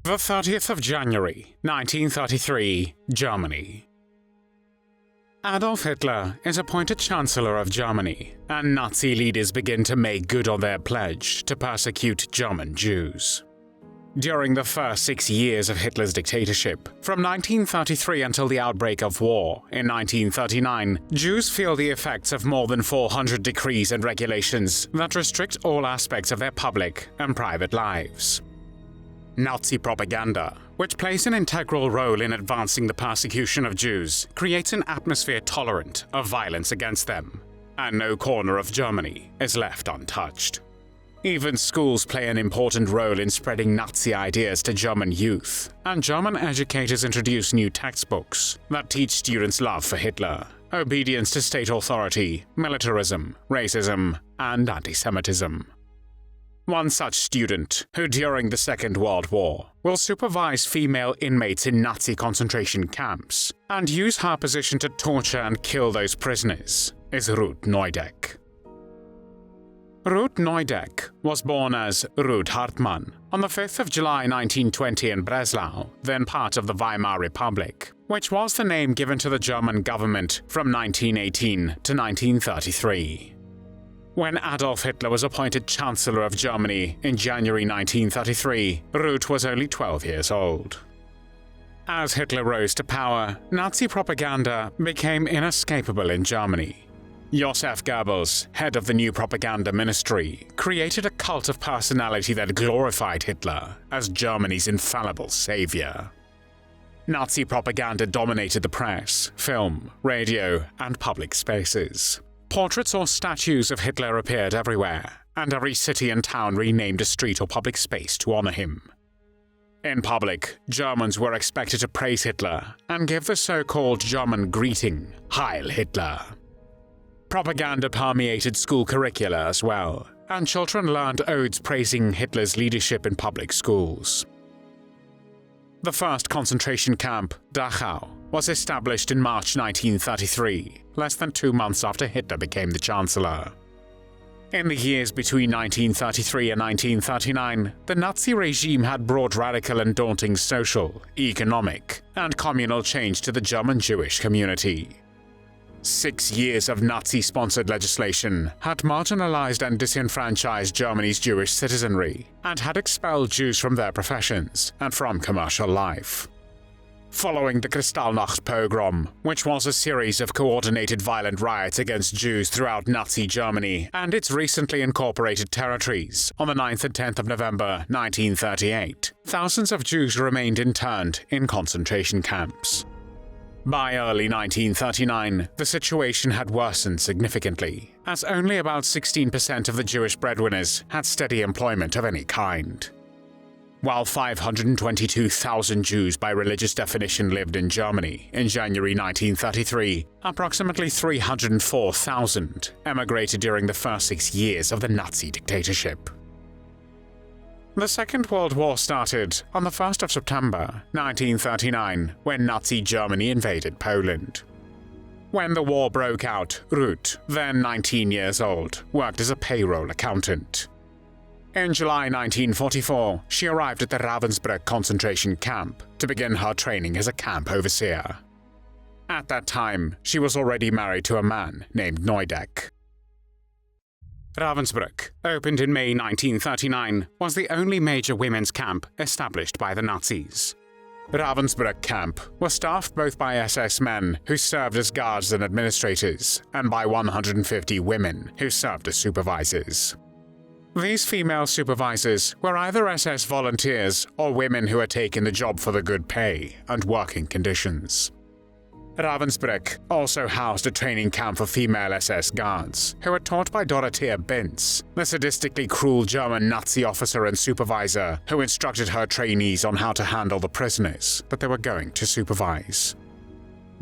The 30th of January, 1933, Germany. Adolf Hitler is appointed Chancellor of Germany, and Nazi leaders begin to make good on their pledge to persecute German Jews. During the first 6 years of Hitler's dictatorship, from 1933 until the outbreak of war in 1939, Jews feel the effects of more than 400 decrees and regulations that restrict all aspects of their public and private lives. Nazi propaganda, which plays an integral role in advancing the persecution of Jews, creates an atmosphere tolerant of violence against them, and no corner of Germany is left untouched. Even schools play an important role in spreading Nazi ideas to German youth, and German educators introduce new textbooks that teach students love for Hitler, obedience to state authority, militarism, racism, and anti-Semitism. One such student, who during the Second World War will supervise female inmates in Nazi concentration camps and use her position to torture and kill those prisoners, is Ruth Neudeck. Ruth Neudeck was born as Ruth Hartmann on the 5th of July 1920 in Breslau, then part of the Weimar Republic, which was the name given to the German government from 1918 to 1933. When Adolf Hitler was appointed Chancellor of Germany in January 1933, Ruth was only 12 years old. As Hitler rose to power, Nazi propaganda became inescapable in Germany. Joseph Goebbels, head of the new propaganda ministry, created a cult of personality that glorified Hitler as Germany's infallible savior. Nazi propaganda dominated the press, film, radio, and public spaces. Portraits or statues of Hitler appeared everywhere, and every city and town renamed a street or public space to honor him. In public, Germans were expected to praise Hitler and give the so-called German greeting, Heil Hitler. Propaganda permeated school curricula as well, and children learned odes praising Hitler's leadership in public schools. The first concentration camp, Dachau, was established in March 1933, less than 2 months after Hitler became the Chancellor. In the years between 1933 and 1939, the Nazi regime had brought radical and daunting social, economic, and communal change to the German Jewish community. 6 years of Nazi-sponsored legislation had marginalized and disenfranchised Germany's Jewish citizenry and had expelled Jews from their professions and from commercial life. Following the Kristallnacht pogrom, which was a series of coordinated violent riots against Jews throughout Nazi Germany and its recently incorporated territories on the 9th and 10th of November 1938, thousands of Jews remained interned in concentration camps. By early 1939, the situation had worsened significantly, as only about 16% of the Jewish breadwinners had steady employment of any kind. While 522,000 Jews by religious definition lived in Germany in January 1933, approximately 304,000 emigrated during the first 6 years of the Nazi dictatorship. The Second World War started on the 1st of September 1939 when Nazi Germany invaded Poland. When the war broke out, Ruth, then 19 years old, worked as a payroll accountant. In July 1944, she arrived at the Ravensbrück concentration camp to begin her training as a camp overseer. At that time, she was already married to a man named Neudeck. Ravensbrück, opened in May 1939, was the only major women's camp established by the Nazis. Ravensbrück camp was staffed both by SS men who served as guards and administrators, and by 150 women who served as supervisors. These female supervisors were either SS volunteers or women who had taken the job for the good pay and working conditions. Ravensbrück also housed a training camp for female SS guards, who were taught by Dorothea Binz, the sadistically cruel German Nazi officer and supervisor who instructed her trainees on how to handle the prisoners that they were going to supervise.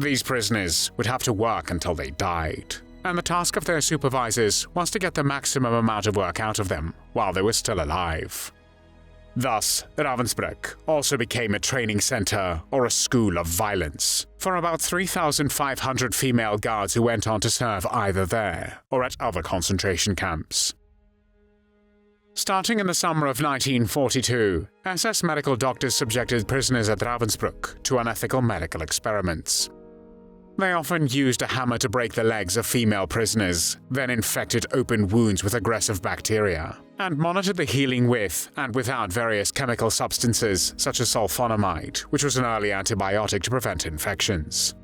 These prisoners would have to work until they died, and the task of their supervisors was to get the maximum amount of work out of them while they were still alive. Thus, Ravensbrück also became a training center or a school of violence for about 3,500 female guards who went on to serve either there or at other concentration camps. Starting in the summer of 1942, SS medical doctors subjected prisoners at Ravensbrück to unethical medical experiments. They often used a hammer to break the legs of female prisoners, then infected open wounds with aggressive bacteria, and monitored the healing with and without various chemical substances such as sulfonamide, which was an early antibiotic to prevent infections.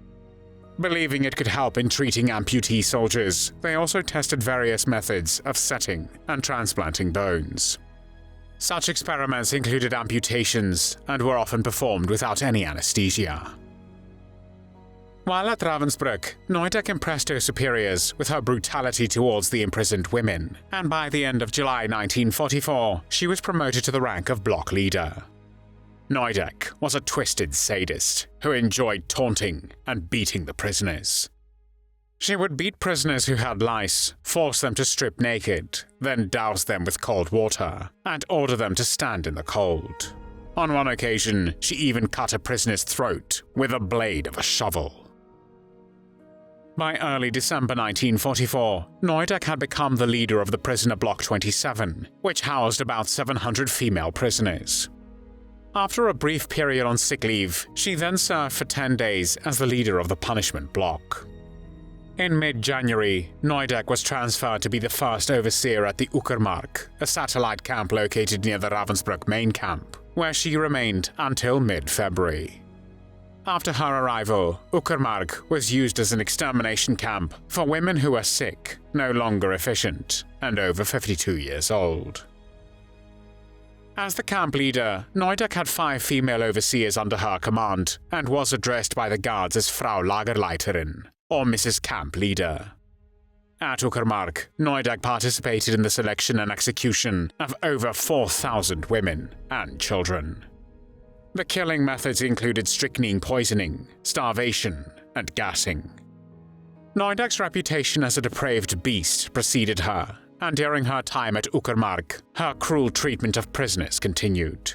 Believing it could help in treating amputee soldiers, they also tested various methods of setting and transplanting bones. Such experiments included amputations and were often performed without any anesthesia. While at Ravensbrück, Neudeck impressed her superiors with her brutality towards the imprisoned women, and by the end of July 1944, she was promoted to the rank of block leader. Neudeck was a twisted sadist who enjoyed taunting and beating the prisoners. She would beat prisoners who had lice, force them to strip naked, then douse them with cold water, and order them to stand in the cold. On one occasion, she even cut a prisoner's throat with the blade of a shovel. By early December 1944, Neudeck had become the leader of the prisoner Block 27, which housed about 700 female prisoners. After a brief period on sick leave, she then served for 10 days as the leader of the punishment block. In mid-January, Neudeck was transferred to be the first overseer at the Uckermark, a satellite camp located near the Ravensbrück main camp, where she remained until mid-February. After her arrival, Uckermark was used as an extermination camp for women who were sick, no longer efficient, and over 52 years old. As the camp leader, Neudeck had 5 female overseers under her command and was addressed by the guards as Frau Lagerleiterin, or Mrs. Camp Leader. At Uckermark, Neudeck participated in the selection and execution of over 4,000 women and children. The killing methods included strychnine poisoning, starvation, and gassing. Neudeck's reputation as a depraved beast preceded her, and during her time at Uckermark, her cruel treatment of prisoners continued.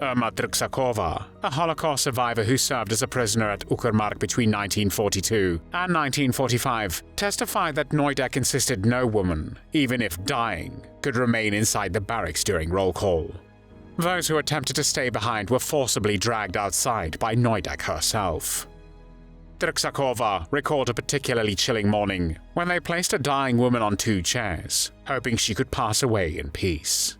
Irma Drksakova, a Holocaust survivor who served as a prisoner at Uckermark between 1942 and 1945, testified that Neudeck insisted no woman, even if dying, could remain inside the barracks during roll call. Those who attempted to stay behind were forcibly dragged outside by Neudeck herself. Drksakova recalled a particularly chilling morning when they placed a dying woman on 2 chairs, hoping she could pass away in peace.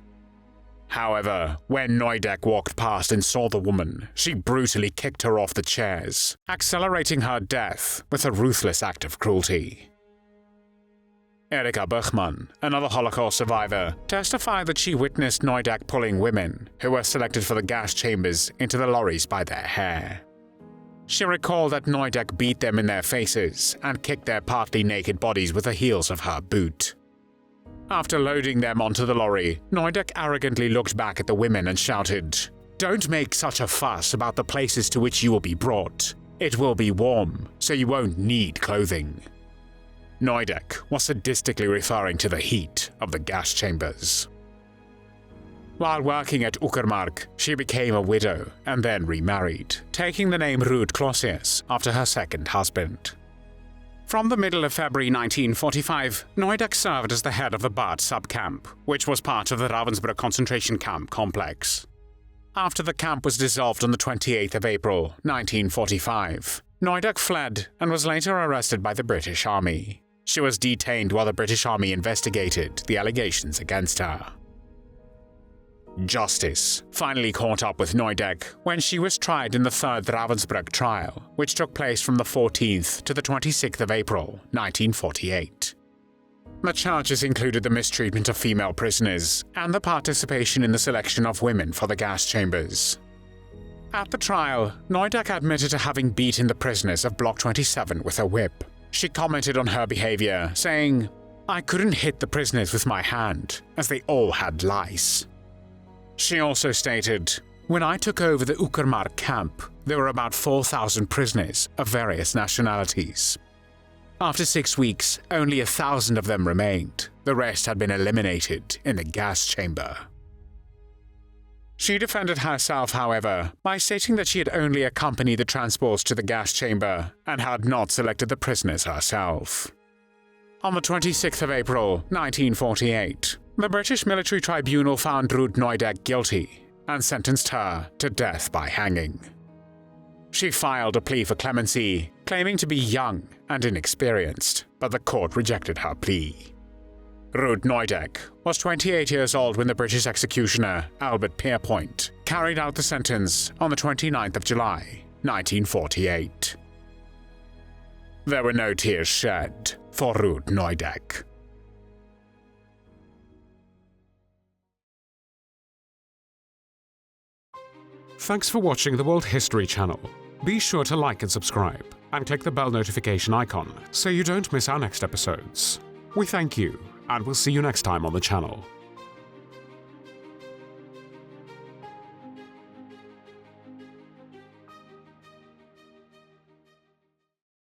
However, when Neudeck walked past and saw the woman, she brutally kicked her off the chairs, accelerating her death with a ruthless act of cruelty. Erika Buchmann, another Holocaust survivor, testified that she witnessed Neudeck pulling women, who were selected for the gas chambers, into the lorries by their hair. She recalled that Neudeck beat them in their faces and kicked their partly naked bodies with the heels of her boot. After loading them onto the lorry, Neudeck arrogantly looked back at the women and shouted, "Don't make such a fuss about the places to which you will be brought. It will be warm, so you won't need clothing." Neudeck was sadistically referring to the heat of the gas chambers. While working at Uckermark, she became a widow and then remarried, taking the name Ruth Neudeck after her second husband. From the middle of February 1945, Neudeck served as the head of the Bad subcamp, which was part of the Ravensbrück concentration camp complex. After the camp was dissolved on the 28th of April 1945, Neudeck fled and was later arrested by the British Army. She was detained while the British Army investigated the allegations against her. Justice finally caught up with Neudeck when she was tried in the 3rd Ravensbrück trial, which took place from the 14th to the 26th of April 1948. The charges included the mistreatment of female prisoners and the participation in the selection of women for the gas chambers. At the trial, Neudeck admitted to having beaten the prisoners of Block 27 with a whip. She commented on her behavior, saying, "I couldn't hit the prisoners with my hand, as they all had lice." She also stated, "When I took over the Uckermark camp, there were about 4,000 prisoners of various nationalities. After 6 weeks, only 1,000 of them remained. The rest had been eliminated in the gas chamber." She defended herself, however, by stating that she had only accompanied the transports to the gas chamber and had not selected the prisoners herself. On the 26th of April 1948, The British military tribunal found Ruth Neudeck guilty and sentenced her to death by hanging. She filed a plea for clemency, claiming to be young and inexperienced, but the court rejected her plea. Ruth Neudeck was 28 years old when the British executioner, Albert Pierrepoint, carried out the sentence on the 29th of July, 1948. There were no tears shed for Ruth Neudeck. Thanks for watching the World History Channel. Be sure to like and subscribe, and click the bell notification icon so you don't miss our next episodes. We thank you, and we'll see you next time on the channel.